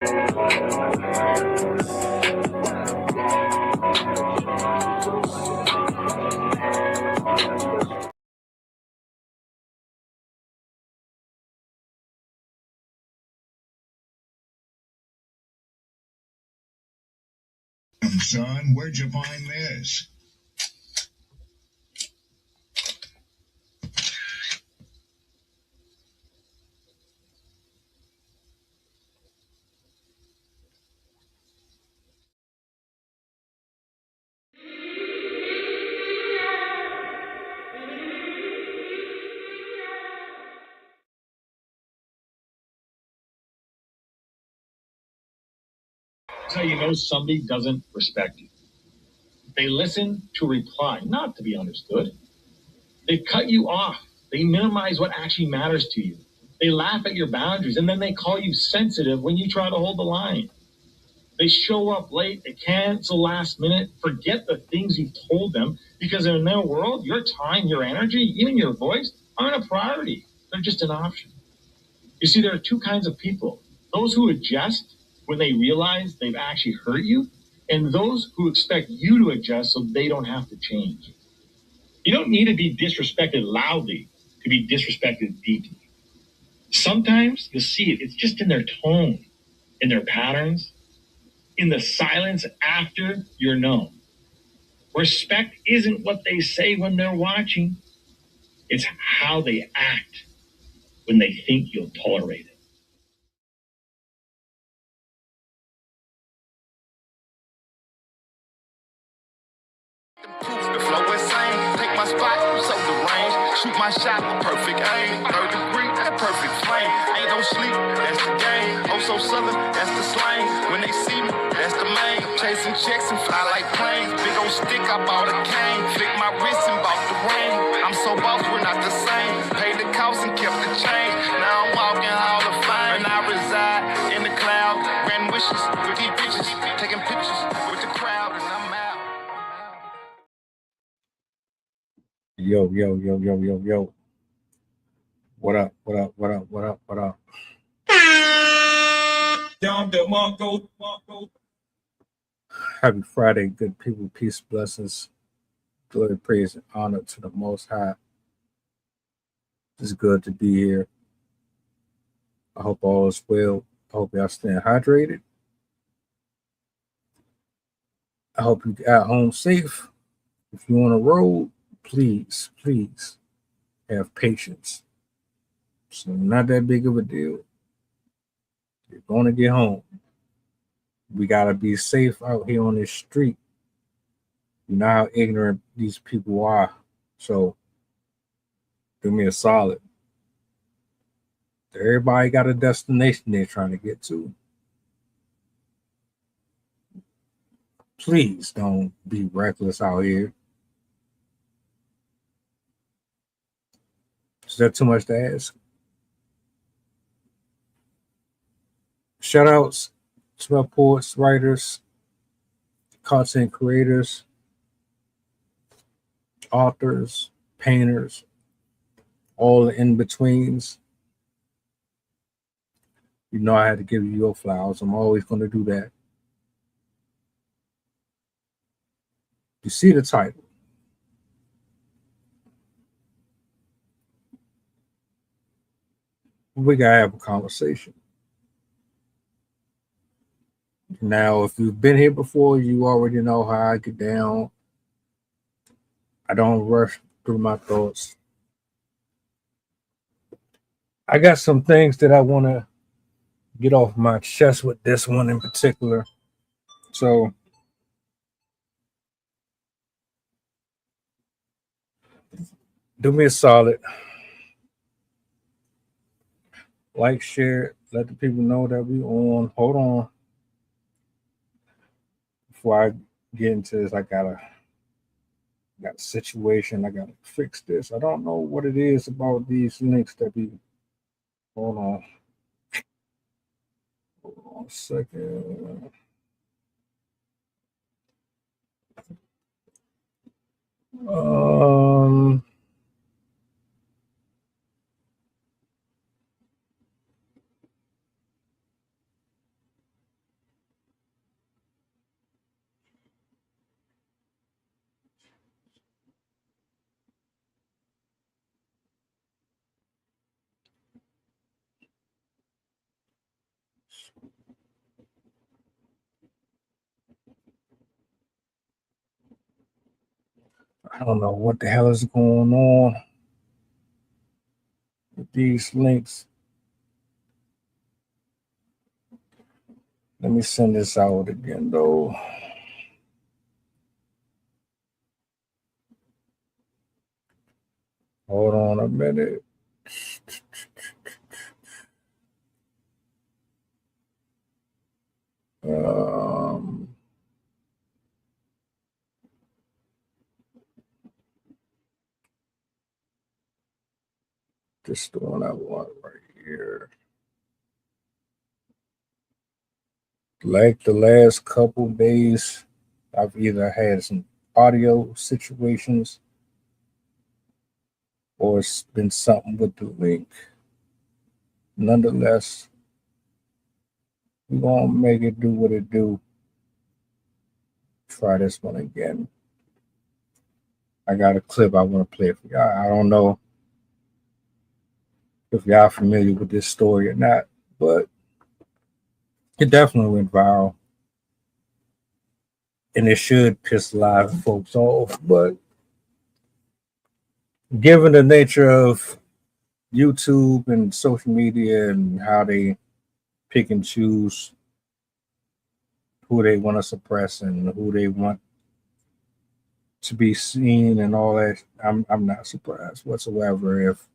Son, where'd you find this? That's how you know somebody doesn't respect you. They listen to reply, not to be understood. They cut you off. They minimize what actually matters to you. They laugh at your boundaries, and then they call you sensitive when you try to hold the line. They show up late, they cancel last minute, forget the things you've told them, because in their world, your time, your energy, even your voice aren't a priority. They're just an option. You see, there are two kinds of people. Those who adjust when they realize they've actually hurt you, and those who expect you to adjust so they don't have to change. You don't need to be disrespected loudly to be disrespected deeply. Sometimes you'll see it. It's just in their tone, in their patterns, in the silence after you're known. Respect isn't what they say when they're watching. It's how they act when they think you'll tolerate it. The flow insane, take my spot, so the range. Shoot my shot, perfect aim. 3rd degree, that perfect flame. Ain't no sleep, that's the game. Oh, so southern, that's the slang. When they see me, that's the main. Chasing checks and fly like planes. Big old stick, I bought a cane. Flick my wrist and bought the ring. I'm so boss, we're not the same. Paid the cost and kept the change. Now I'm walking Hall of Fame. And I reside in the cloud. Grand wishes with these bitches. Taking pictures with the crowd, and I'm out. Yo. What up? Happy Friday, good people, peace, blessings, glory, praise, and honor to the Most High. It's good to be here. I hope all is well. I hope y'all staying hydrated. I hope you got home safe. If you're on the road, please have patience. It's not that big of a deal. You're going to get home. We got to be safe out here on this street. You know how ignorant these people are. So, do me a solid. Everybody got a destination they're trying to get to. Please don't be reckless out here. Is that too much to ask? Shout outs to our poets, writers, content creators, authors, painters, all the in-betweens. You know I had to give you your flowers. I'm always going to do that. You see the title. We got to have a conversation. Now, if you've been here before, you already know how I get down. I don't rush through my thoughts. I got some things that I want to get off my chest with this one in particular. So, do me a solid. Like, share, let the people know that we on. Hold on. Before I get into this, I got a situation. I gotta fix this. I don't know what it is about these links that be. Hold on a second. I don't know what the hell is going on with these links. Let me send this out again, though. Hold on a minute. Um, just the one I want right here. Like the last couple days, I've either had some audio situations or it's been something with the link. Nonetheless, we're gonna make it do what it do. Try this one again. I got a clip I want to play for y'all. I don't know if y'all familiar with this story or not, but it definitely went viral. And it should piss a lot of folks off. But given the nature of YouTube and social media and how they pick and choose who they want to suppress and who they want to be seen and all that, I'm not surprised whatsoever if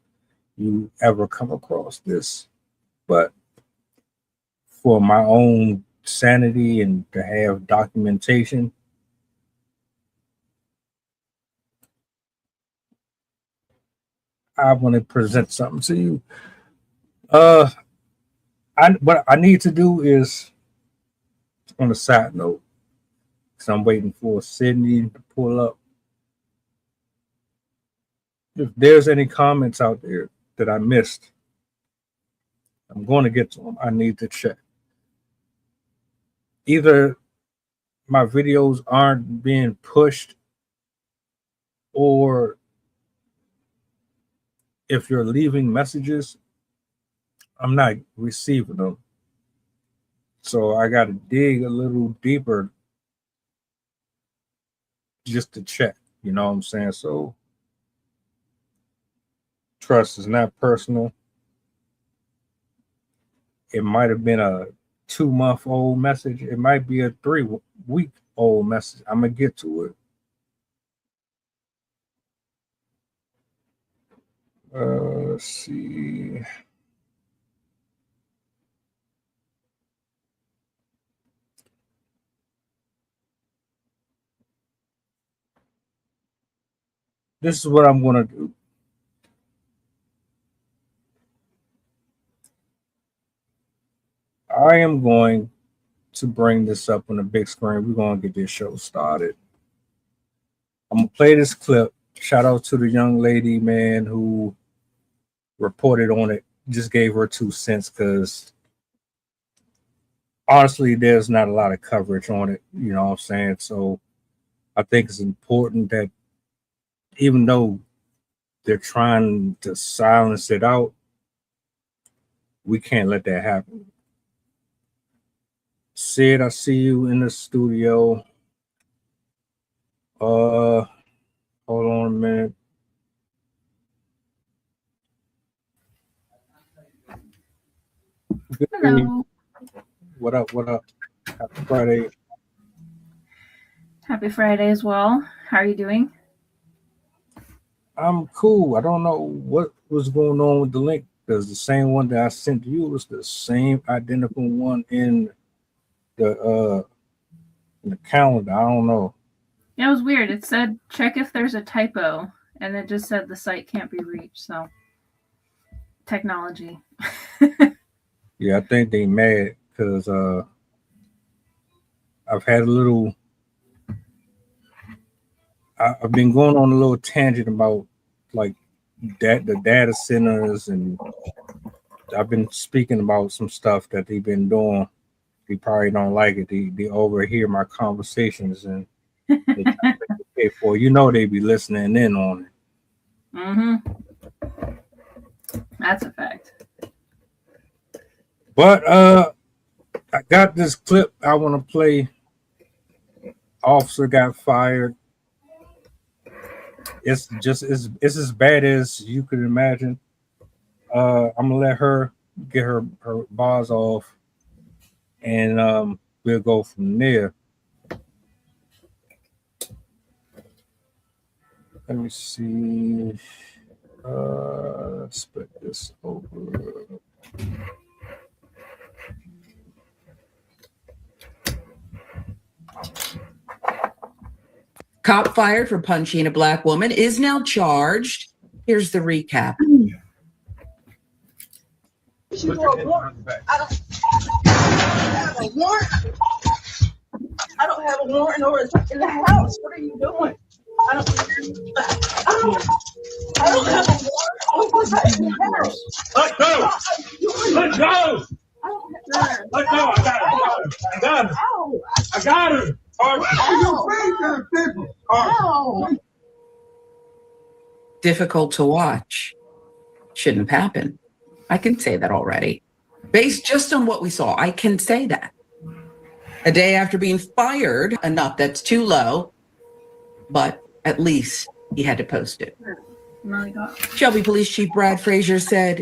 you ever come across this. But for my own sanity and to have documentation, I want to present something to you. What I need to do is, on a side note, because I'm waiting for Sydney to pull up. If there's any comments out there that I missed, I'm going to get to them. I need to check. Either my videos aren't being pushed, or if you're leaving messages, I'm not receiving them. So I got to dig a little deeper just to check. You know what I'm saying? So trust is not personal. It might have been a 2-month-old message. It might be a 3-week-old message. I'm going to get to it. Let's see. This is what I'm going to do. I am going to bring this up on the big screen. We're going to get this show started. I'm going to play this clip. Shout out to the young lady, man, who reported on it. Just gave her 2 cents because honestly, there's not a lot of coverage on it. You know what I'm saying? So I think it's important that even though they're trying to silence it out, we can't let that happen. Sid, I see you in the studio. Hold on a minute. Good Hello. evening. What up? What up? Happy Friday. Happy Friday as well. How are you doing? I'm cool. I don't know what was going on with the link because the same one that I sent to you was the same identical one in the calendar. I don't know. Yeah, it was weird. It said check if there's a typo, and it just said the site can't be reached. So technology. Yeah, I think they mad because I've had a little. I've been going on a little tangent about like the data centers, and I've been speaking about some stuff that they've been doing. They probably don't like it. They overhear my conversations and they try to pay for it. You know they be listening in on it. Mm-hmm. That's a fact. But I got this clip I want to play. Officer got fired. it's just it's as bad as you could imagine. I'm gonna let her get her bars off, and we'll go from there. Let me see. Let's put this over. Cop fired for punching a black woman is now charged. Here's the recap. I don't have a warrant. I don't have a warrant or it's in the house. What are you doing? I don't have a warrant or it's in the house. Let go! Let go! Let go! I got her! I got her! I got her! Difficult to watch. Shouldn't have happened. I can say that already. Based just on what we saw, I can say that. A day after being fired, enough that's too low, but at least he had to post it. Shelby Police Chief Brad Frazier said,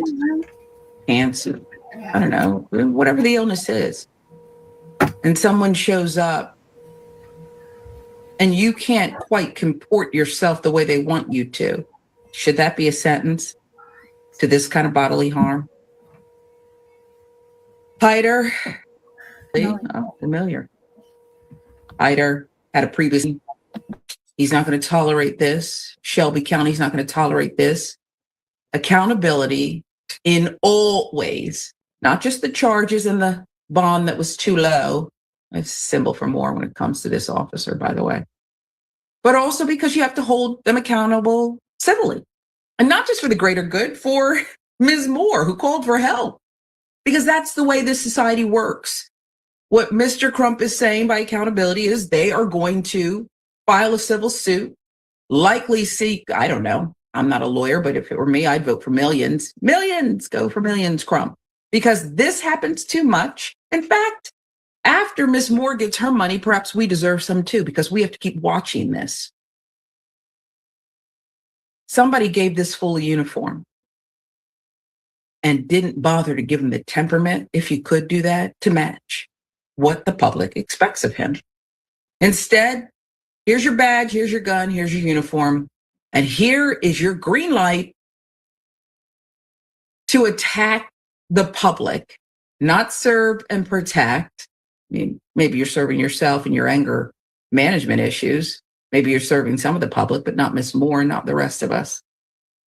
cancer, I don't know, whatever the illness is, and someone shows up and you can't quite comport yourself the way they want you to, should that be a sentence to this kind of bodily harm? Hyder, familiar. Hyder had a previous, he's not going to tolerate this. Shelby County's not going to tolerate this. Accountability in all ways, not just the charges and the bond that was too low. It's a symbol for more when it comes to this officer, by the way. But also because you have to hold them accountable civilly. And not just for the greater good, for Ms. Moore, who called for help. Because that's the way this society works. What Mr. Crump is saying by accountability is they are going to file a civil suit, likely seek, I don't know, I'm not a lawyer, but if it were me, I'd vote for millions. Millions, go for millions, Crump. Because this happens too much. In fact, after Ms. Moore gets her money, perhaps we deserve some too, because we have to keep watching this. Somebody gave this full uniform and didn't bother to give him the temperament, if you could do that, to match what the public expects of him. Instead, here's your badge, here's your gun, here's your uniform, and here is your green light to attack the public, not serve and protect. I mean, maybe you're serving yourself and your anger management issues. Maybe you're serving some of the public, but not Ms. Moore, not the rest of us.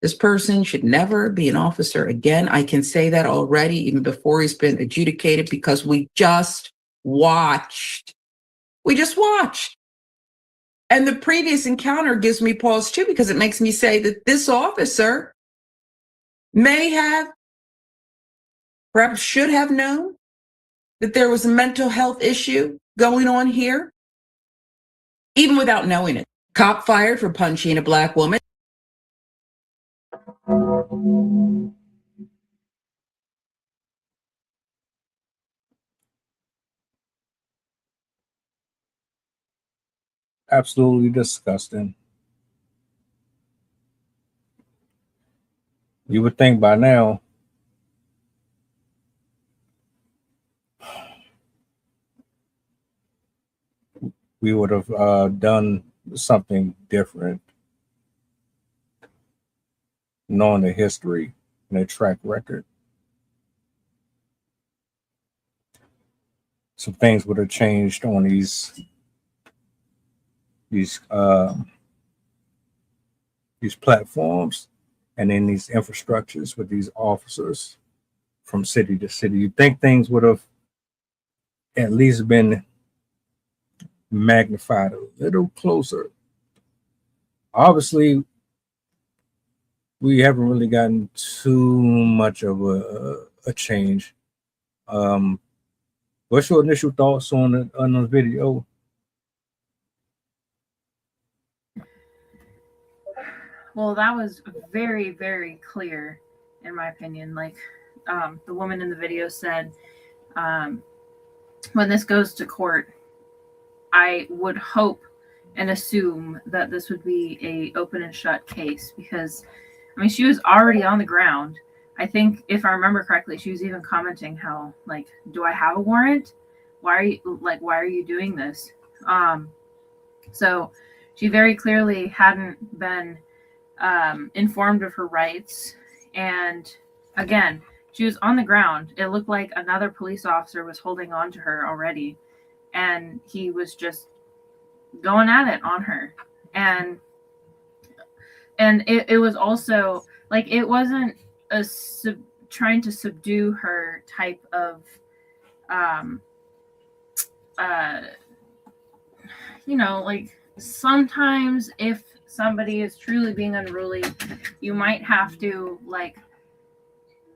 This person should never be an officer again. I can say that already, even before he's been adjudicated, because we just watched. We just watched. And the previous encounter gives me pause too, because it makes me say that this officer may have, perhaps should have known that there was a mental health issue going on here, even without knowing it. Cop fired for punching a black woman. Absolutely disgusting. You would think by now we would have done something different, knowing the history and the track record. Some things would have changed on these platforms and in these infrastructures with these officers from city to city. You think things would have at least been magnified a little closer. Obviously, we haven't really gotten too much of a change. What's your initial thoughts on the video? Well, that was very, very clear, in my opinion. Like the woman in the video said, when this goes to court, I would hope and assume that this would be a open and shut case, because I mean, she was already on the ground. I think if I remember correctly, she was even commenting how, like, do I have a warrant? Why are you doing this? So she very clearly hadn't been informed of her rights. And again, she was on the ground. It looked like another police officer was holding on to her already, and he was just going at it on her. And it was also like, it wasn't trying to subdue her type of like, sometimes if somebody is truly being unruly, you might have to like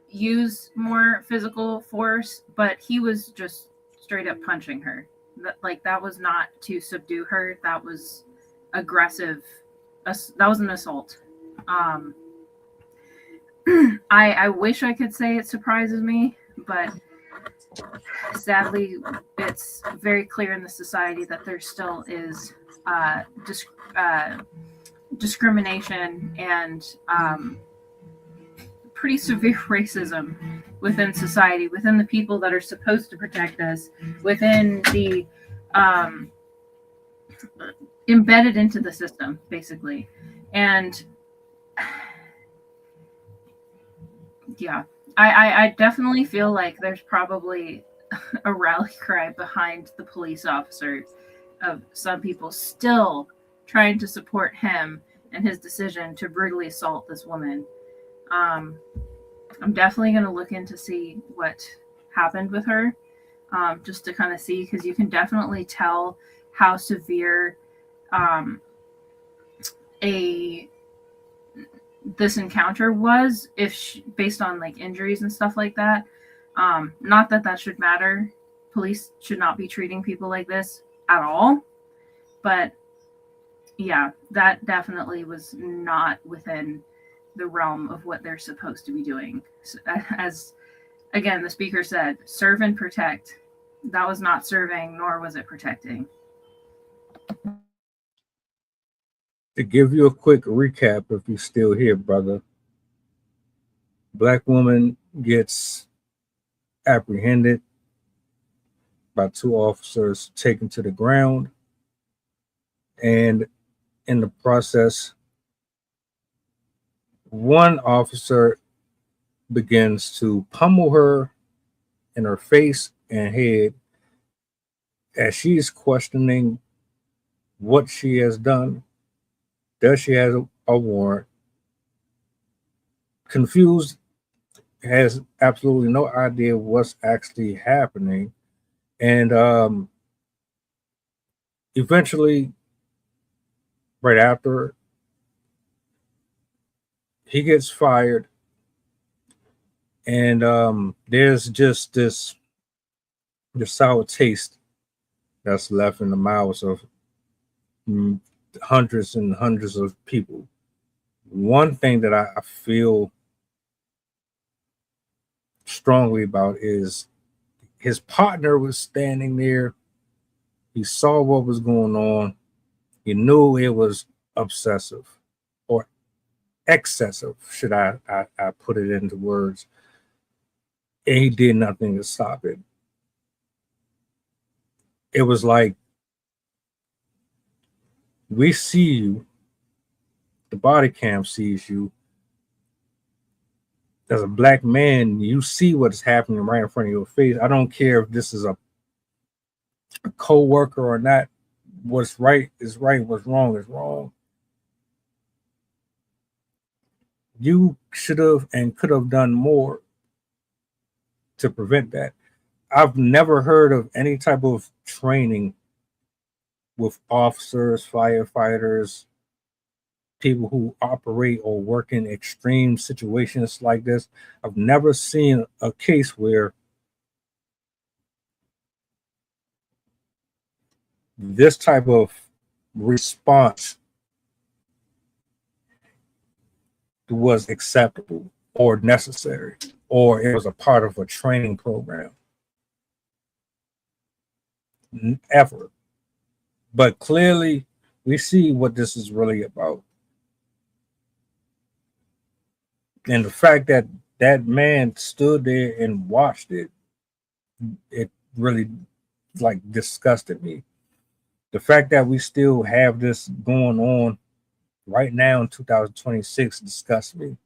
use more physical force, but he was just straight up punching her. That was not to subdue her. That was aggressive. That was an assault. I wish I could say it surprises me, but sadly, it's very clear in the society that there still is discrimination and pretty severe racism within society, within the people that are supposed to protect us, within the embedded into the system, basically. And yeah, I definitely feel like there's probably a rally cry behind the police officer of some people still trying to support him and his decision to brutally assault this woman. I'm definitely going to look into see what happened with her, just to kind of see, because you can definitely tell how severe this encounter was, based on like injuries and stuff like that. Not that should matter. Police should not be treating people like this at all. But yeah, that definitely was not within the realm of what they're supposed to be doing. As again, the speaker said, serve and protect. That was not serving, nor was it protecting. To give you a quick recap, if you're still here, brother, Black woman gets apprehended by 2 officers, taken to the ground, and in the process, one officer begins to pummel her in her face and head as she's questioning what she has done. Does she have a warrant? Confused, has absolutely no idea what's actually happening. And eventually, right after, he gets fired. And there's just this sour taste that's left in the mouths of hundreds and hundreds of people. One thing that I feel strongly about is his partner was standing there. He saw what was going on. He knew it was obsessive or excessive, should I put it into words. And he did nothing to stop it. It was like, we see you, the body cam sees you. As a Black man, you see what's happening right in front of your face. I don't care if this is a co-worker or not. What's right is right, what's wrong is wrong. You should have and could have done more to prevent that. I've never heard of any type of training with officers, firefighters, people who operate or work in extreme situations like this. I've never seen a case where this type of response was acceptable or necessary, or it was a part of a training program. Ever. But clearly, we see what this is really about. And the fact that that man stood there and watched it, it really like disgusted me. The fact that we still have this going on right now in 2026 disgusts me.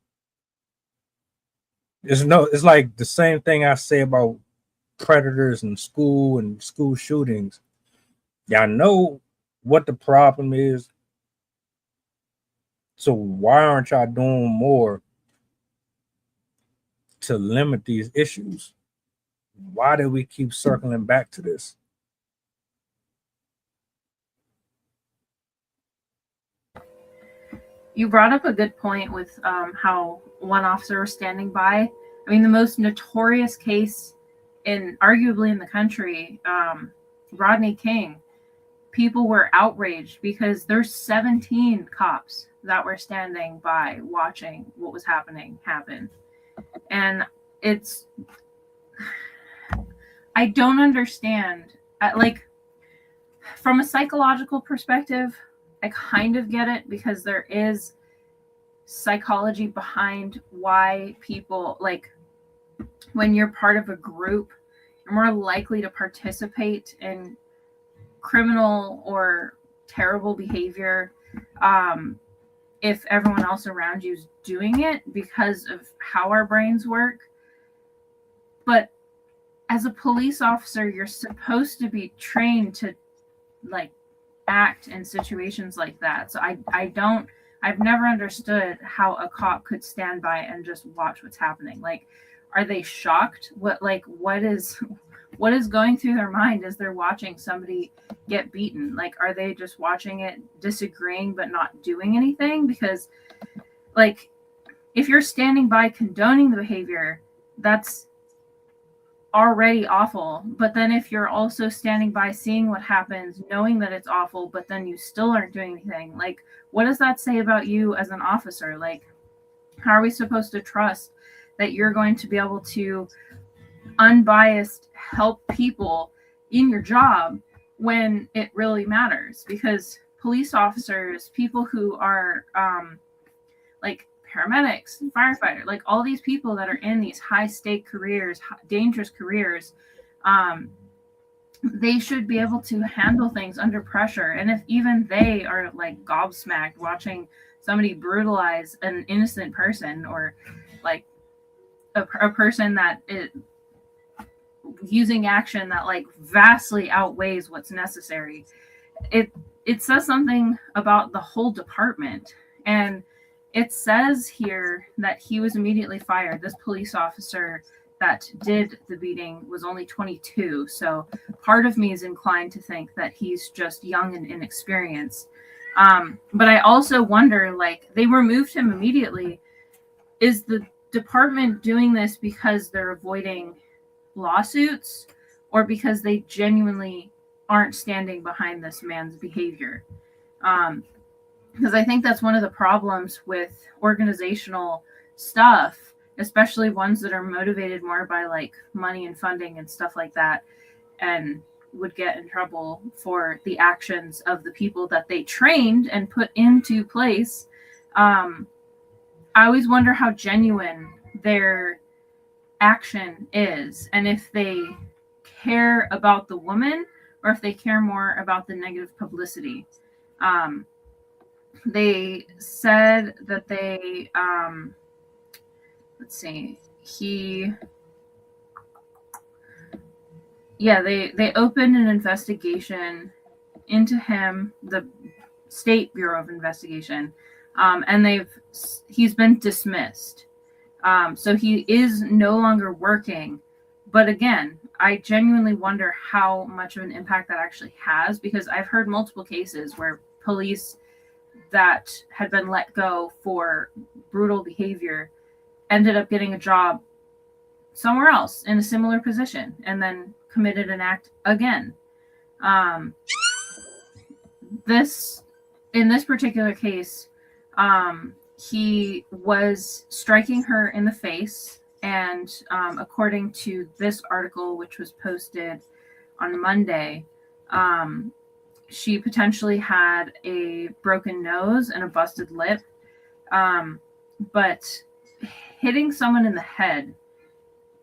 It's like the same thing I say about predators in school and school shootings. Y'all know what the problem is. So why aren't y'all doing more to limit these issues? Why do we keep circling back to this? You brought up a good point with how one officer was standing by. I mean, the most notorious case arguably in the country, Rodney King, people were outraged because there's 17 cops that were standing by watching what was happening happen. And I don't understand. Like, from a psychological perspective, I kind of get it because there is psychology behind why people, like, when you're part of a group, you're more likely to participate in criminal or terrible behavior if everyone else around you is doing it because of how our brains work. But as a police officer, you're supposed to be trained to like act in situations like that. So I've never understood how a cop could stand by and just watch what's happening. Like, are they shocked? What is going through their mind as they're watching somebody get beaten? Like, are they just watching it, disagreeing but not doing anything? Because, like, if you're standing by condoning the behavior, that's already awful. But then if you're also standing by seeing what happens, knowing that it's awful, but then you still aren't doing anything, like, what does that say about you as an officer? Like, how are we supposed to trust that you're going to be able to unbiased help people in your job when it really matters? Because police officers, people who are like paramedics, firefighters, like all these people that are in these high stake careers, dangerous careers, they should be able to handle things under pressure. And if even they are like gobsmacked watching somebody brutalize an innocent person, or like a person that is using action that like vastly outweighs what's necessary, it says something about the whole department. And it says here that he was immediately fired. This police officer that did the beating was only 22. So part of me is inclined to think that he's just young and inexperienced. But I also wonder, like, they removed him immediately. Is the department doing this because they're avoiding lawsuits, or because they genuinely aren't standing behind this man's behavior? Because I think that's one of the problems with organizational stuff, especially ones that are motivated more by like money and funding and stuff like that, and would get in trouble for the actions of the people that they trained and put into place. I always wonder how genuine their action is, and if they care about the woman or if they care more about the negative publicity. They said that they they opened an investigation into him, the State Bureau of Investigation, and he's been dismissed. So he is no longer working. But again, I genuinely wonder how much of an impact that actually has, because I've heard multiple cases where police that had been let go for brutal behavior ended up getting a job somewhere else in a similar position and then committed an act again. In this particular case, he was striking her in the face, and according to this article, which was posted on Monday, she potentially had a broken nose and a busted lip. But hitting someone in the head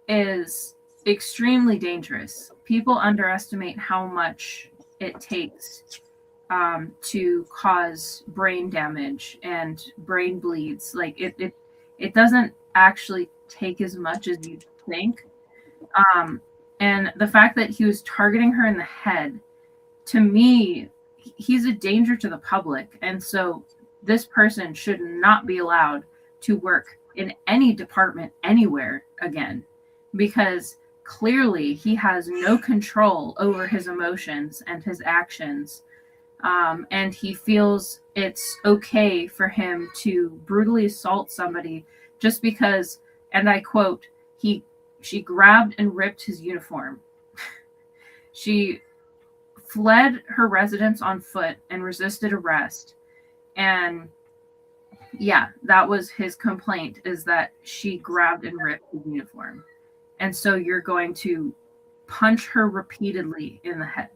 is extremely dangerous. People underestimate how much it takes to cause brain damage and brain bleeds. Like it doesn't actually take as much as you'd think. And the fact that he was targeting her in the head, to me, he's a danger to the public. And so this person should not be allowed to work in any department anywhere again, because clearly he has no control over his emotions and his actions. And he feels it's okay for him to brutally assault somebody just because, and I quote, she grabbed and ripped his uniform. She fled her residence on foot and resisted arrest. And yeah, that was his complaint, is that she grabbed and ripped his uniform. And so you're going to punch her repeatedly in the head.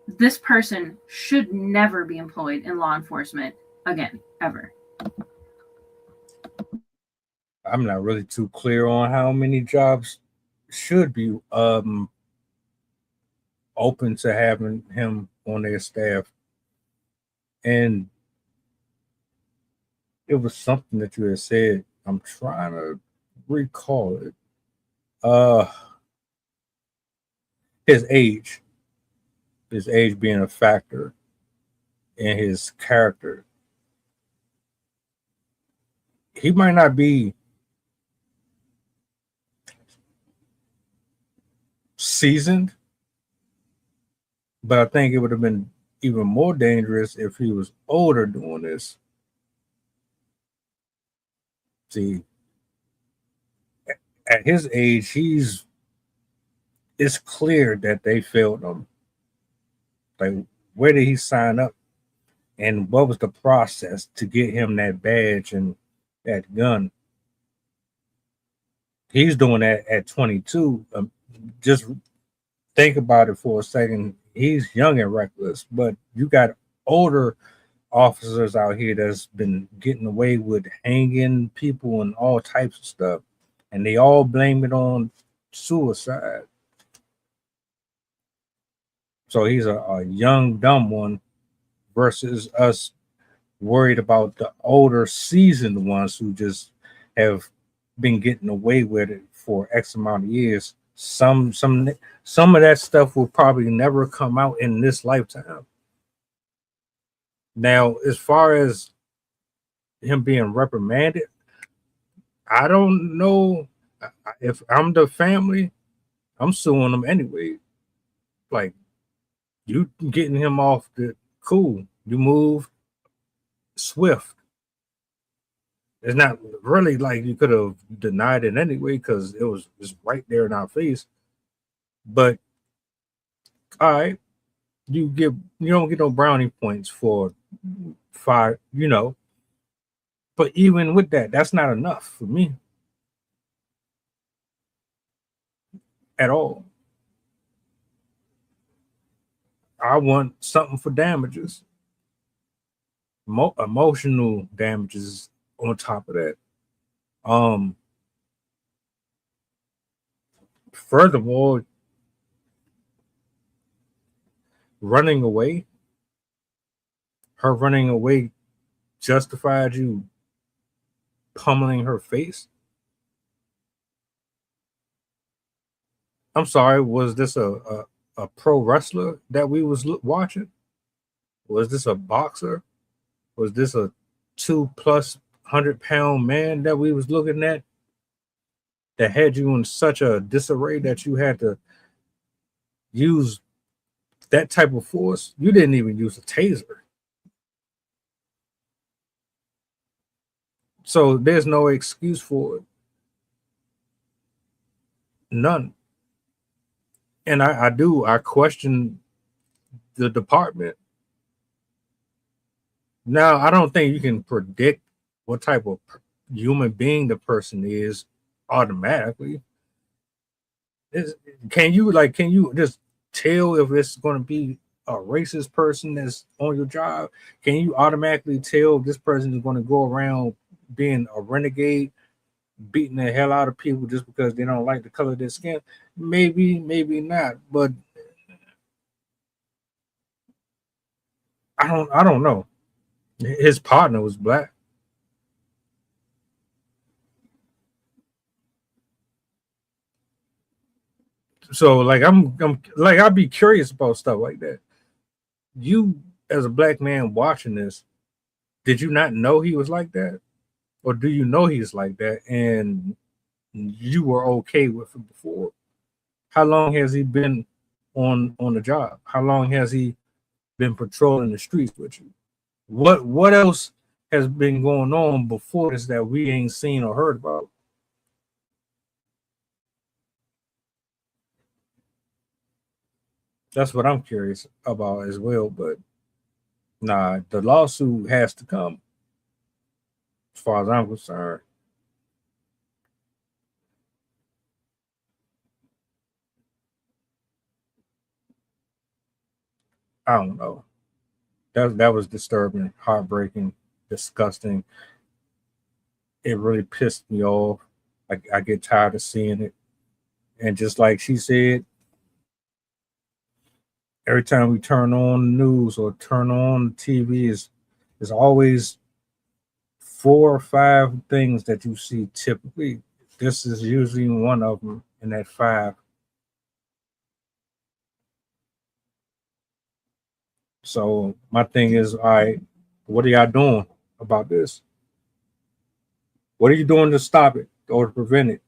This person should never be employed in law enforcement again, ever. I'm not really too clear on how many jobs should be open to having him on their staff. And it was something that you had said. I'm trying to recall it. His age being a factor in his character. He might not be seasoned, but I think it would have been even more dangerous if he was older doing this. See, at his age, it's clear that they failed him. Like, where did he sign up? And what was the process to get him that badge and that gun? He's doing that at 22. Just think about it for a second. He's young and reckless, but you got older officers out here that's been getting away with hanging people and all types of stuff, and they all blame it on suicide. So he's a young, dumb one versus us worried about the older, seasoned ones who just have been getting away with it for X amount of years. Some of that stuff will probably never come out in this lifetime. Now, as far as him being reprimanded, I don't know. If I'm the family, I'm suing them anyway. Like, you getting him off the cool. You move swift. It's not really like you could have denied it anyway because it was right there in our face. But all right, you don't get no brownie points for fire, But even with that, that's not enough for me at all. I want something for damages, emotional damages on top of that. Furthermore, her running away justified you pummeling her face. I'm sorry, was this a pro wrestler that we was watching? Was this a boxer? Was this a 2+ 100-pound man that we was looking at that had you in such a disarray that you had to use that type of force? You didn't even use a taser. So there's no excuse for it. None. And I question the department. Now, I don't think you can predict what type of human being the person is automatically. Can you just tell if it's going to be a racist person that's on your job, can you automatically tell this person is going to go around being a renegade, beating the hell out of people just because they don't like the color of their skin? Maybe, maybe not, but I don't know. His partner was black. So like I'm like I'd be curious about stuff like that. You as a black man watching this, did you not know he was like that? Or do you know he's like that and you were okay with it before? How long has he been on the job? How long has he been patrolling the streets with you? What else has been going on before this that we ain't seen or heard about? That's what I'm curious about as well. But nah, the lawsuit has to come, as far as I'm concerned. I don't know. That was disturbing, heartbreaking, disgusting. It really pissed me off. I get tired of seeing it. And just like she said, every time we turn on the news or turn on the TV, is always 4 or 5 things that you see typically. This is usually one of them in that 5. So my thing is, all right, what are y'all doing about this? What are you doing to stop it or to prevent it?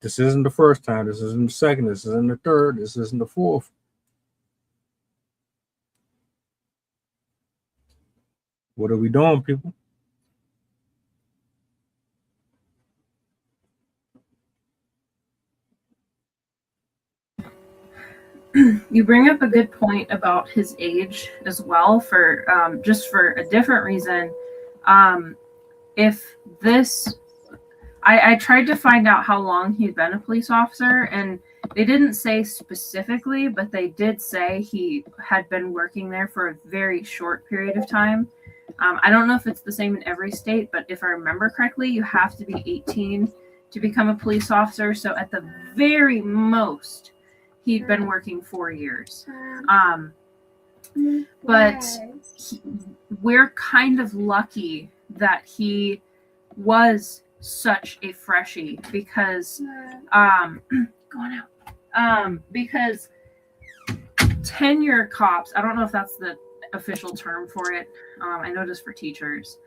This isn't the first time. This isn't the second. This isn't the third. This isn't the fourth. What are we doing, people? You bring up a good point about his age as well, for just for a different reason. If this, I tried to find out how long he'd been a police officer, and they didn't say specifically, but they did say he had been working there for a very short period of time. I don't know if it's the same in every state, but if I remember correctly, you have to be 18 to become a police officer. So at the very most, he'd been working 4 years. But we're kind of lucky that he was such a freshie, because going out, because tenure cops, I don't know if that's the official term for it. I know just for teachers,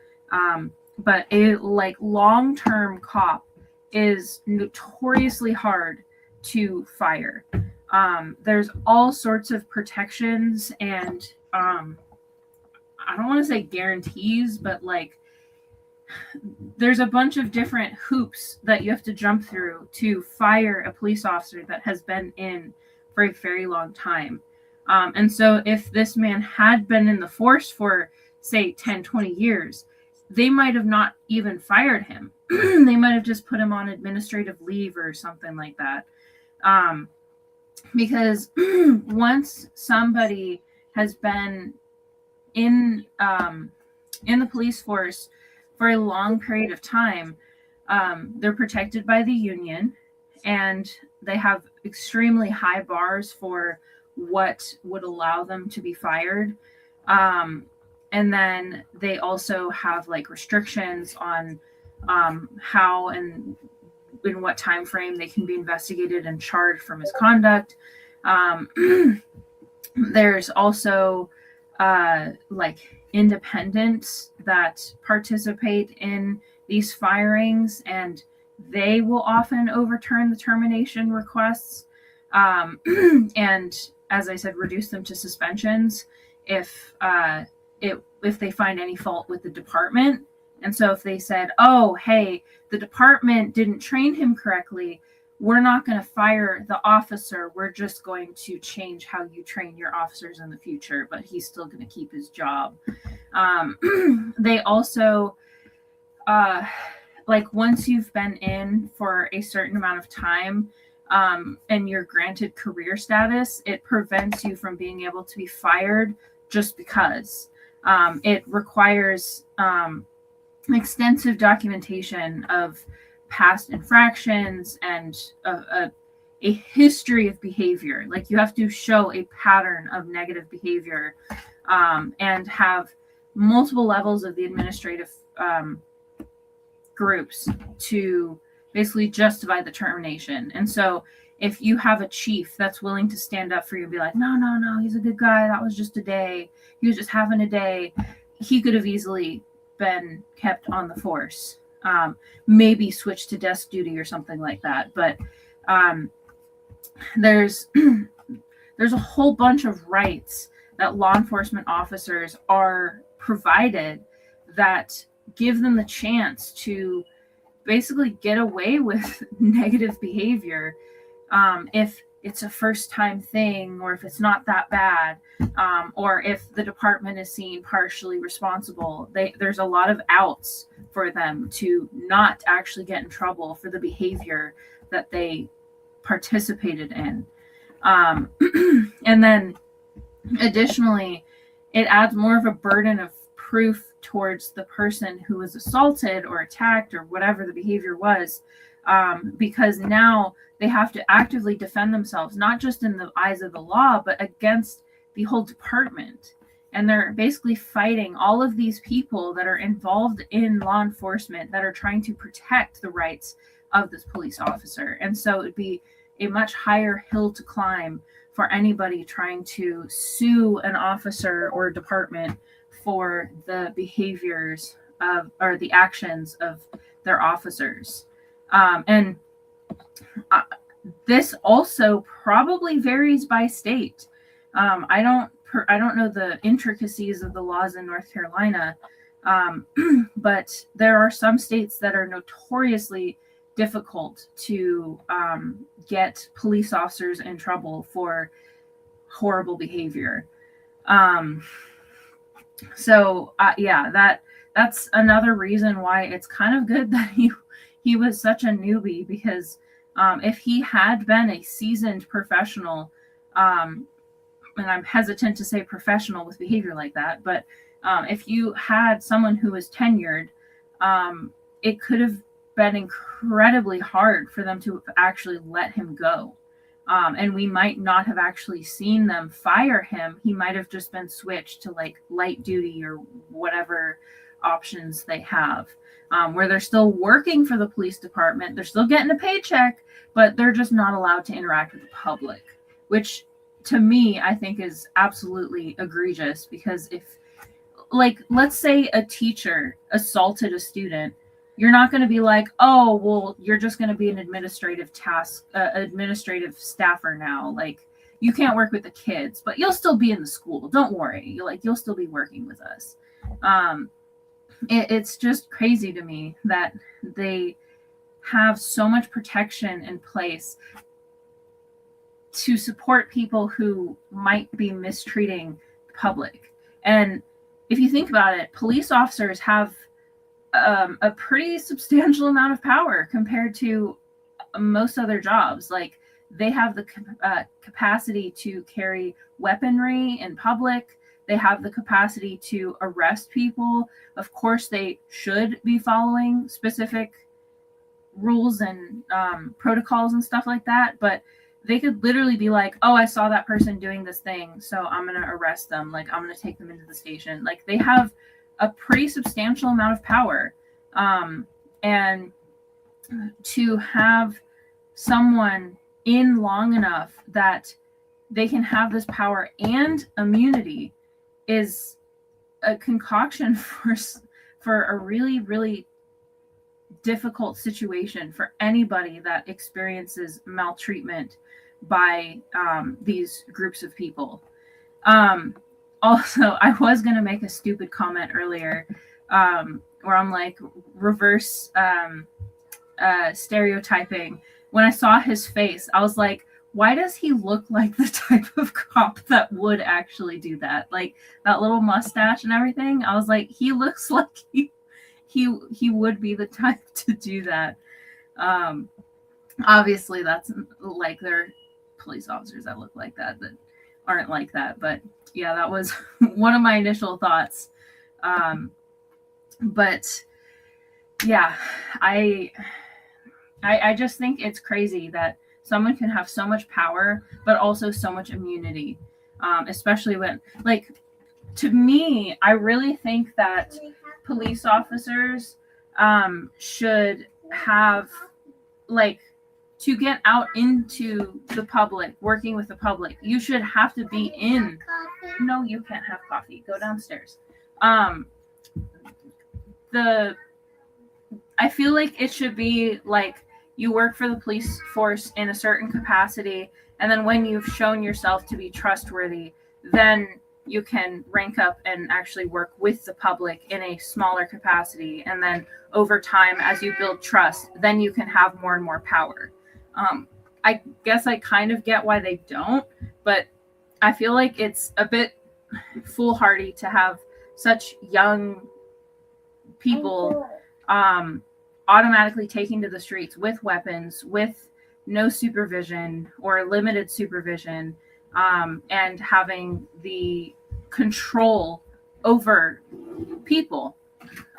but a like long-term cop is notoriously hard to fire. There's all sorts of protections and I don't want to say guarantees, but like there's a bunch of different hoops that you have to jump through to fire a police officer that has been in for a very long time. And so if this man had been in the force for, say, 10, 20 years, they might have not even fired him. They might have just put him on administrative leave or something like that. Because once somebody has been in the police force for a long period of time, they're protected by the union, and they have extremely high bars for what would allow them to be fired. And then they also have like restrictions on how and in what time frame they can be investigated and charged for misconduct. There's also like independents that participate in these firings, and they will often overturn the termination requests, and as I said, reduce them to suspensions if they find any fault with the department. And so if they said, oh, hey, the department didn't train him correctly, we're not going to fire the officer. We're just going to change how you train your officers in the future, but he's still going to keep his job. They also, like once you've been in for a certain amount of time, and you're granted career status, it prevents you from being able to be fired just because. It requires extensive documentation of past infractions and a history of behavior. Like, you have to show a pattern of negative behavior, and have multiple levels of the administrative groups to basically justify the termination. And so if you have a chief that's willing to stand up for you and be like, no, he's a good guy, that was just a day, he was just having a day, he could have easily been kept on the force, maybe switched to desk duty or something like that. But there's a whole bunch of rights that law enforcement officers are provided that give them the chance to basically get away with negative behavior, if it's a first time thing, or if it's not that bad, or if the department is seen partially responsible. There's a lot of outs for them to not actually get in trouble for the behavior that they participated in. And then additionally, it adds more of a burden of proof towards the person who was assaulted or attacked or whatever the behavior was, because now they have to actively defend themselves, not just in the eyes of the law, but against the whole department. And they're basically fighting all of these people that are involved in law enforcement that are trying to protect the rights of this police officer. And so it'd be a much higher hill to climb for anybody trying to sue an officer or a department for the behaviors of, or the actions of their officers. And this also probably varies by state. I don't know the intricacies of the laws in North Carolina, but there are some states that are notoriously difficult to get police officers in trouble for horrible behavior. So that's another reason why it's kind of good that he was such a newbie, because if he had been a seasoned professional, and I'm hesitant to say professional with behavior like that, but if you had someone who was tenured, it could have been incredibly hard for them to actually let him go. And we might not have actually seen them fire him. He might have just been switched to like light duty or whatever options they have, where they're still working for the police department. They're still getting a paycheck, but they're just not allowed to interact with the public, which to me, I think is absolutely egregious. Because if, like, let's say a teacher assaulted a student, you're not going to be like, oh, well, you're just going to be an administrative staffer now. Like, you can't work with the kids, but you'll still be in the school. Don't worry. You'll still be working with us. It's just crazy to me that they have so much protection in place to support people who might be mistreating the public. And if you think about it, police officers have a pretty substantial amount of power compared to most other jobs. Like, they have the capacity to carry weaponry in public. They have the capacity to arrest people. Of course, they should be following specific rules and protocols and stuff like that. But they could literally be like, oh, I saw that person doing this thing, so I'm going to arrest them. Like, I'm going to take them into the station. Like, they have a pretty substantial amount of power. And to have someone in long enough that they can have this power and immunity is a concoction for a really, really difficult situation for anybody that experiences maltreatment by these groups of people. Also, I was going to make a stupid comment earlier, where I'm like, reverse stereotyping. When I saw his face, I was like, why does he look like the type of cop that would actually do that? Like, that little mustache and everything. I was like, he looks like he would be the type to do that. Obviously, that's like there are police officers that look like that aren't like that. But yeah, that was one of my initial thoughts. But yeah, I just think it's crazy that someone can have so much power, but also so much immunity, especially when, like, to me, I really think that police officers should have, like, to get out into the public, working with the public, you should have to be in. No, you can't have coffee. Go downstairs. I feel like it should be like you work for the police force in a certain capacity, and then when you've shown yourself to be trustworthy, then you can rank up and actually work with the public in a smaller capacity. And then over time, as you build trust, then you can have more and more power. I guess I kind of get why they don't, but I feel like it's a bit foolhardy to have such young people automatically taken to the streets with weapons, with no supervision or limited supervision, and having the control over people.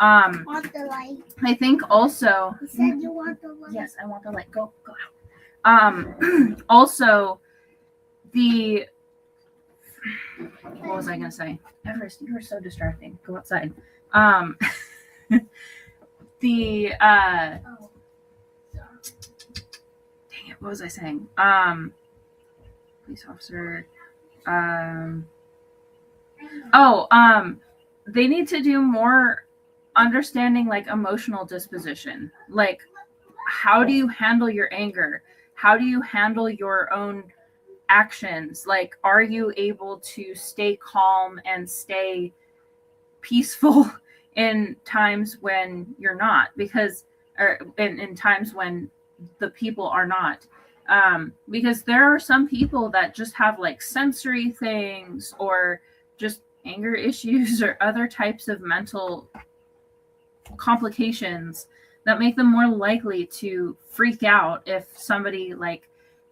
Want the light? I think also. You said you want the light. Yes, I want the light. Go out. Also, the. What was I gonna say? Everest, you are so distracting. Go outside. The dang it, what was I saying? Police officer. They need to do more understanding, like, emotional disposition. Like, how do you handle your anger? How do you handle your own actions? Like, are you able to stay calm and stay peaceful in times when you're not, because or in times when the people are not, because there are some people that just have, like, sensory things or just anger issues or other types of mental complications that make them more likely to freak out if somebody, like,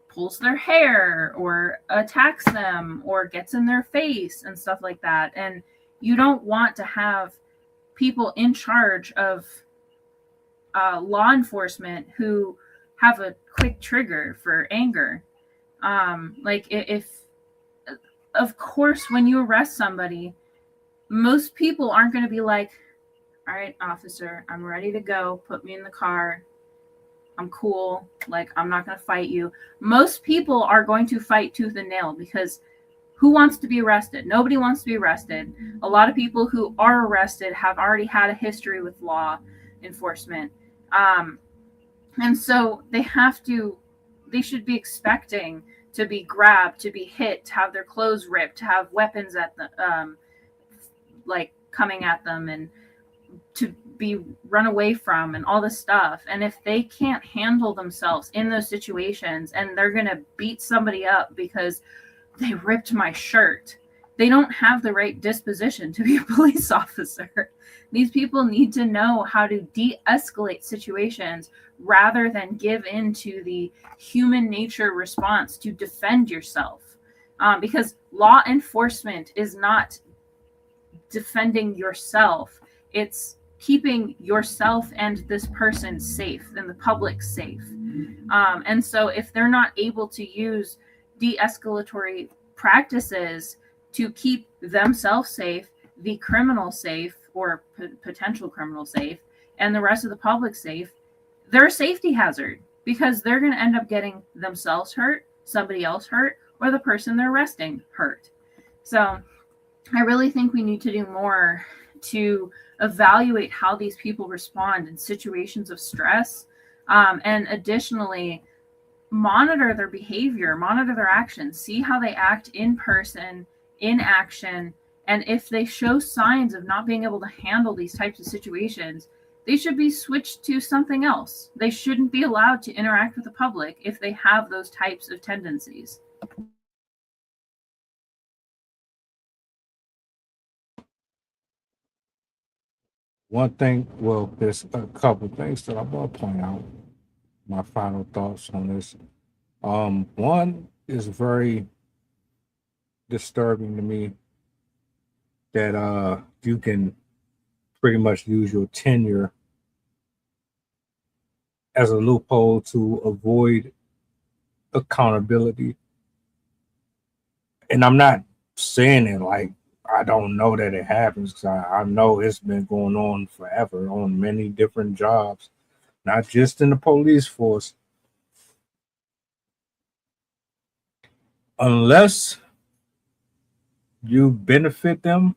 pulls their hair or attacks them or gets in their face and stuff like that. And you don't want to have people in charge of law enforcement who have a quick trigger for anger. Like, if, of course, when you arrest somebody, most people aren't going to be like, all right, officer, I'm ready to go. Put me in the car. I'm cool. Like, I'm not going to fight you. Most people are going to fight tooth and nail, because who wants to be arrested? Nobody wants to be arrested. A lot of people who are arrested have already had a history with law enforcement. And so they should be expecting to be grabbed, to be hit, to have their clothes ripped, to have weapons at the, like, coming at them, and to be run away from, and all this stuff. And if they can't handle themselves in those situations, and they're going to beat somebody up because they ripped my shirt, they don't have the right disposition to be a police officer. These people need to know how to de-escalate situations rather than give in to the human nature response to defend yourself. Because law enforcement is not defending yourself. It's keeping yourself and this person safe and the public safe. And so if they're not able to use de-escalatory practices to keep themselves safe, the criminal safe, or potential criminal safe, and the rest of the public safe, they're a safety hazard, because they're going to end up getting themselves hurt, somebody else hurt, or the person they're arresting hurt. So I really think we need to do more to evaluate how these people respond in situations of stress, and additionally monitor their behavior, monitor their actions, see how they act in person, in action. And if they show signs of not being able to handle these types of situations, they should be switched to something else. They shouldn't be allowed to interact with the public if they have those types of tendencies. One thing, well, there's a couple things that I want to point out. my final thoughts on this. One is very disturbing to me that you can pretty much use your tenure as a loophole to avoid accountability. And I'm not saying it like I don't know that it happens, because I know it's been going on forever on many different jobs, not just in the police force. Unless you benefit them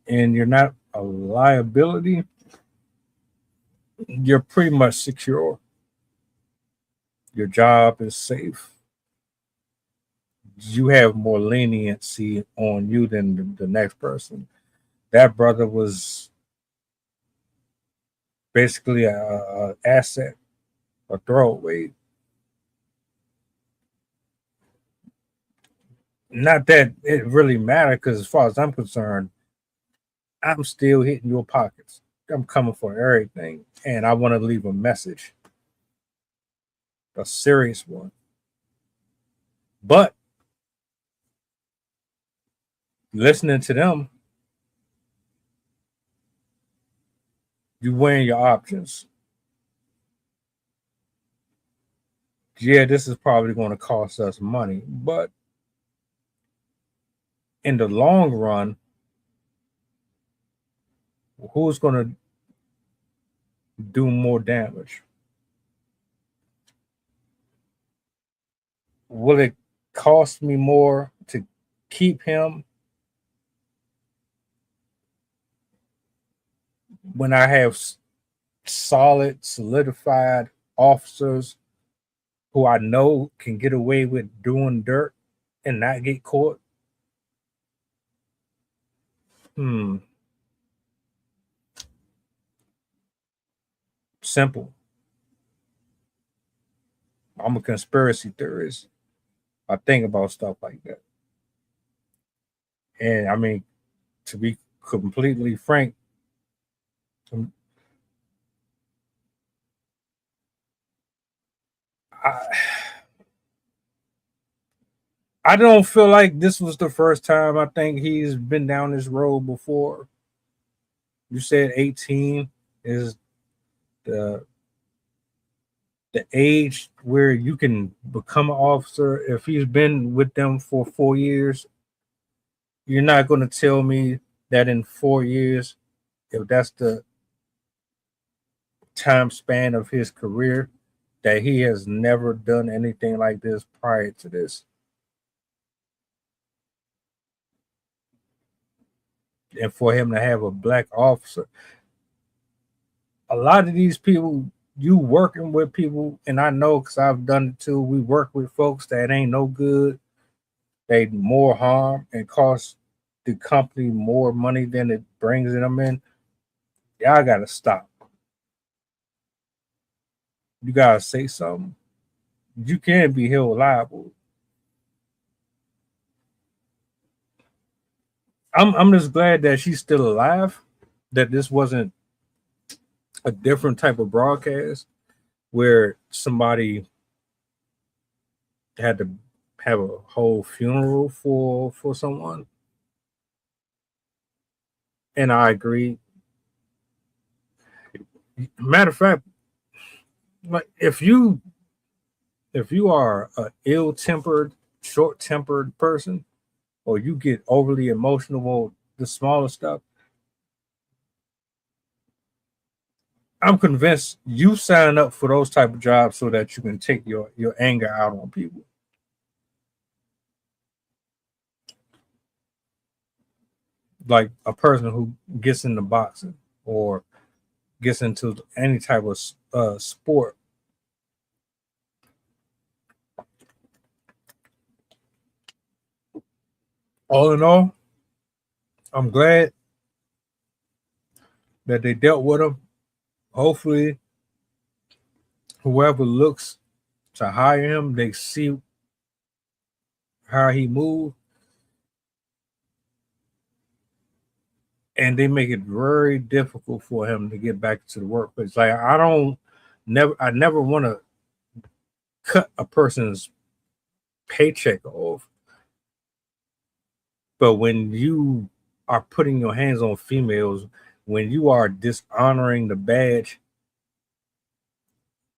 and you're not a liability, you're pretty much secure. Your job is safe. You have more leniency on you than the next person. That brother was basically a asset, a throwaway. Not that it really mattered, because as far as I'm concerned, I'm still hitting your pockets. I'm coming for everything, and I want to leave a message, a serious one. But listening to them, you weighing your options. Yeah, this is probably going to cost us money, but in the long run, who's going to do more damage? Will it cost me more to keep him when I have solid, solidified officers who I know can get away with doing dirt and not get caught? Simple. I'm a conspiracy theorist. I think about stuff like that. And I mean, to be completely frank, I, I don't feel like this was the first time. I think he's been down this road before. You said 18 is the age where you can become an officer. If he's been with them for 4 years, you're not going to tell me that in 4 years, if that's the time span of his career, that he has never done anything like this prior to this. And for him to have a black officer, a lot of these people, you working with people, and I know because I've done it too. We work with folks that ain't no good. They more harm and cost the company more money than it brings them in. Y'all gotta stop. You gotta say something. You can't be held liable. I'm just glad that she's still alive, that this wasn't a different type of broadcast where somebody had to have a whole funeral for someone. And I agree. Matter of fact, like if you are an ill-tempered, short-tempered person, or you get overly emotional, the smaller stuff, I'm convinced you sign up for those type of jobs so that you can take your anger out on people. Like a person who gets into boxing or gets into any type of sport. All in all, I'm glad that they dealt with him. Hopefully, whoever looks to hire him, they see how he moves, and they make it very difficult for him to get back to the workplace. Like I don't I never want to cut a person's paycheck off. But when you are putting your hands on females, when you are dishonoring the badge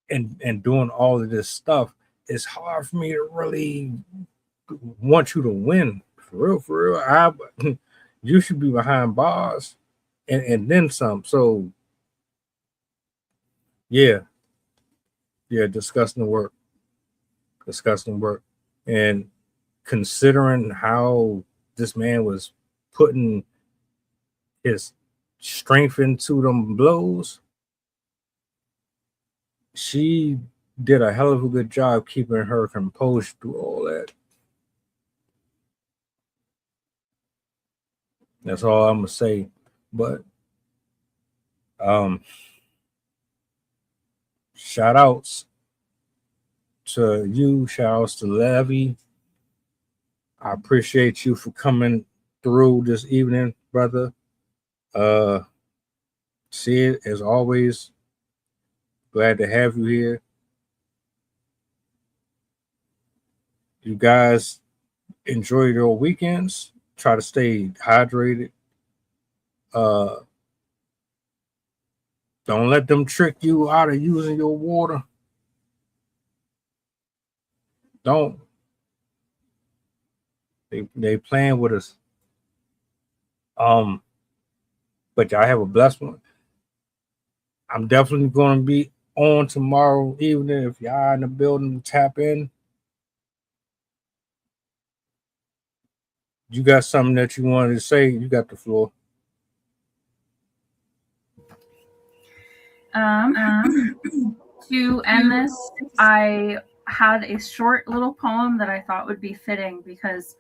and doing all of this stuff, it's hard for me to really want you to win. For real. You should be behind bars and then some. So yeah, disgusting work. And considering how this man was putting his strength into them blows, she did a hell of a good job keeping her composed through all that. That's all I'm gonna say. But shout outs to you, shout outs to Levy. I appreciate you for coming through this evening, brother. See it as always. Glad to have you here. You guys enjoy your weekends. Try to stay hydrated. Don't let them trick you out of using your water. Don't. They playing with us. But y'all have a blessed one. I'm definitely going to be on tomorrow evening. If y'all in the building, tap in. You got something that you wanted to say? You got the floor. To end this, I had a short little poem that I thought would be fitting because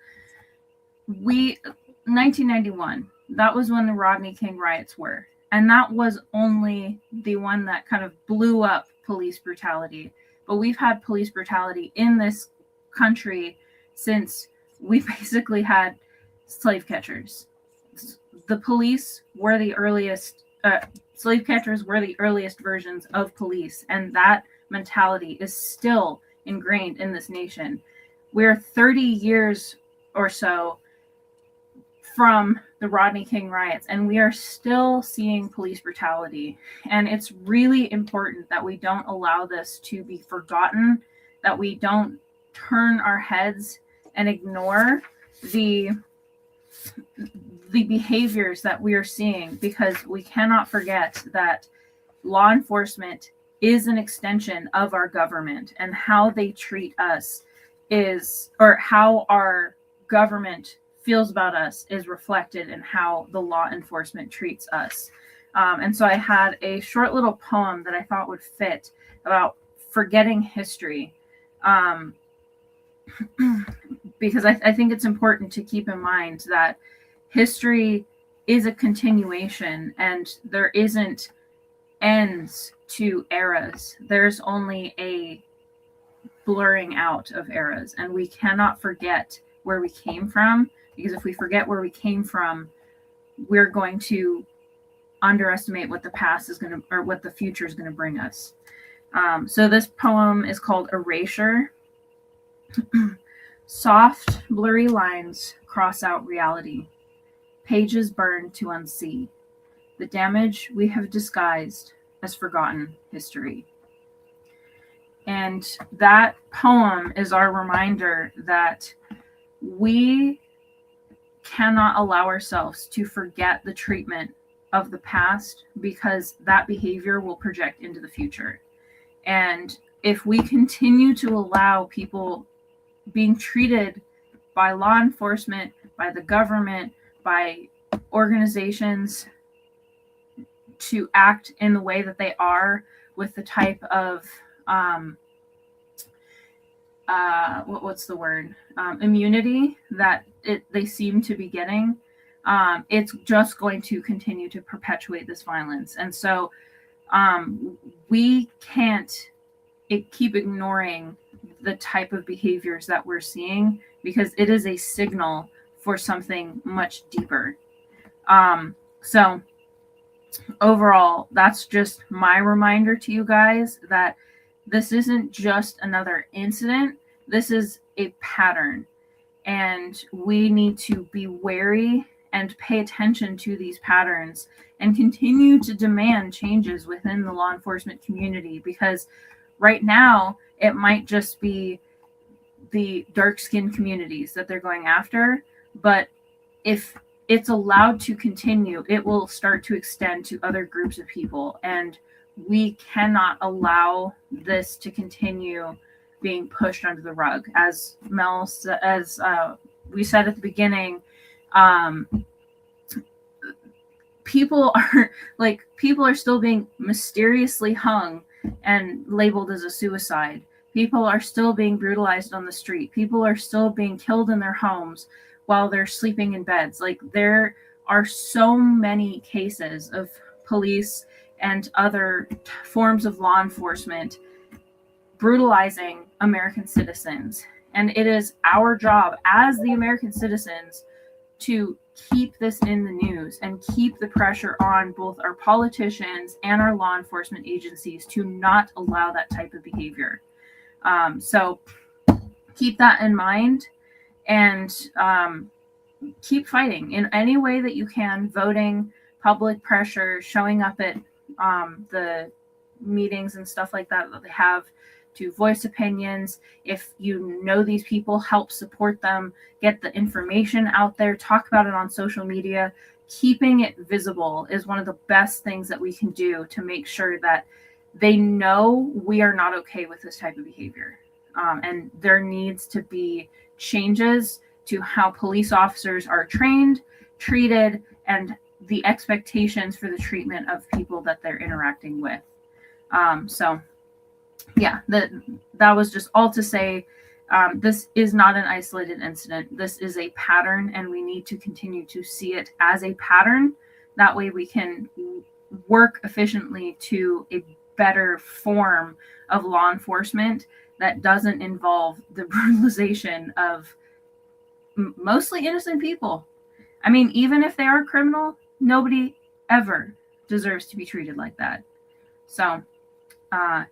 1991, that was when the Rodney King riots were. And that was only the one that kind of blew up police brutality. But we've had police brutality in this country since we basically had slave catchers. The police were the earliest, slave catchers were the earliest versions of police. And that mentality is still ingrained in this nation. We're 30 years or so from the Rodney King riots, and we are still seeing police brutality. And it's really important that we don't allow this to be forgotten, that we don't turn our heads and ignore the behaviors that we are seeing, because we cannot forget that law enforcement is an extension of our government, and how they treat us is, or how our government feels about us is reflected in how the law enforcement treats us. And so I had a short little poem that I thought would fit about forgetting history. Because I think it's important to keep in mind that history is a continuation, and there isn't ends to eras. There's only a blurring out of eras, and we cannot forget where we came from, because if we forget where we came from, we're going to underestimate what the past is going to, or what the future is going to bring us. So this poem is called Erasure. Soft, blurry lines cross out reality. Pages burn to unsee the damage we have disguised as forgotten history. And that poem is our reminder that we cannot allow ourselves to forget the treatment of the past, because that behavior will project into the future. And if we continue to allow people being treated by law enforcement, by the government, by organizations to act in the way that they are, with the type of what's the word? Immunity that they seem to be getting, it's just going to continue to perpetuate this violence. And so we can't keep ignoring the type of behaviors that we're seeing, because it is a signal for something much deeper. So overall, that's just my reminder to you guys that this isn't just another incident. This is a pattern. And we need to be wary and pay attention to these patterns and continue to demand changes within the law enforcement community, because right now it might just be the dark-skinned communities that they're going after, but if it's allowed to continue, it will start to extend to other groups of people, and we cannot allow this to continue being pushed under the rug. As we said at the beginning, people are still being mysteriously hung and labeled as a suicide. People are still being brutalized on the street. People are still being killed in their homes while they're sleeping in beds. Like, there are so many cases of police and other forms of law enforcement brutalizing American citizens. And it is our job as the American citizens to keep this in the news and keep the pressure on both our politicians and our law enforcement agencies to not allow that type of behavior. So keep that in mind, and keep fighting in any way that you can. Voting, public pressure, showing up at the meetings and stuff like that they have to voice opinions. If you know these people, help support them, get the information out there, talk about it on social media. Keeping it visible is one of the best things that we can do to make sure that they know we are not okay with this type of behavior. And there needs to be changes to how police officers are trained, treated, and the expectations for the treatment of people that they're interacting with. So yeah, that was just all to say, this is not an isolated incident. This is a pattern, and we need to continue to see it as a pattern. That way we can work efficiently to a better form of law enforcement that doesn't involve the brutalization of mostly innocent people. I mean, even if they are criminal, nobody ever deserves to be treated like that. So,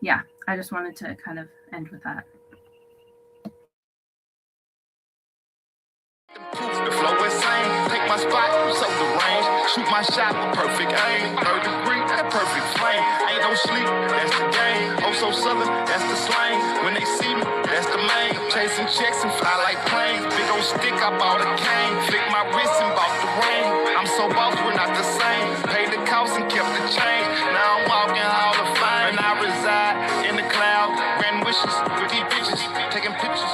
yeah, I just wanted to kind of end with that. The flow insane, take my spot, so the range. Shoot my shot with perfect aim. 3rd degree, that perfect flame. Ain't no sleep, that's the game. Oh, so southern, that's the slang. When they see me, that's the main. Chasing checks and fly like planes. Big old stick, I bought a cane. Flick my wrist and bought the ring. I'm so boss, we're not the same. Paid the cost and kept the change. Now I'm walking Hall of Fame. And I reside in the cloud. Grand wishes, pretty bitches, taking pictures.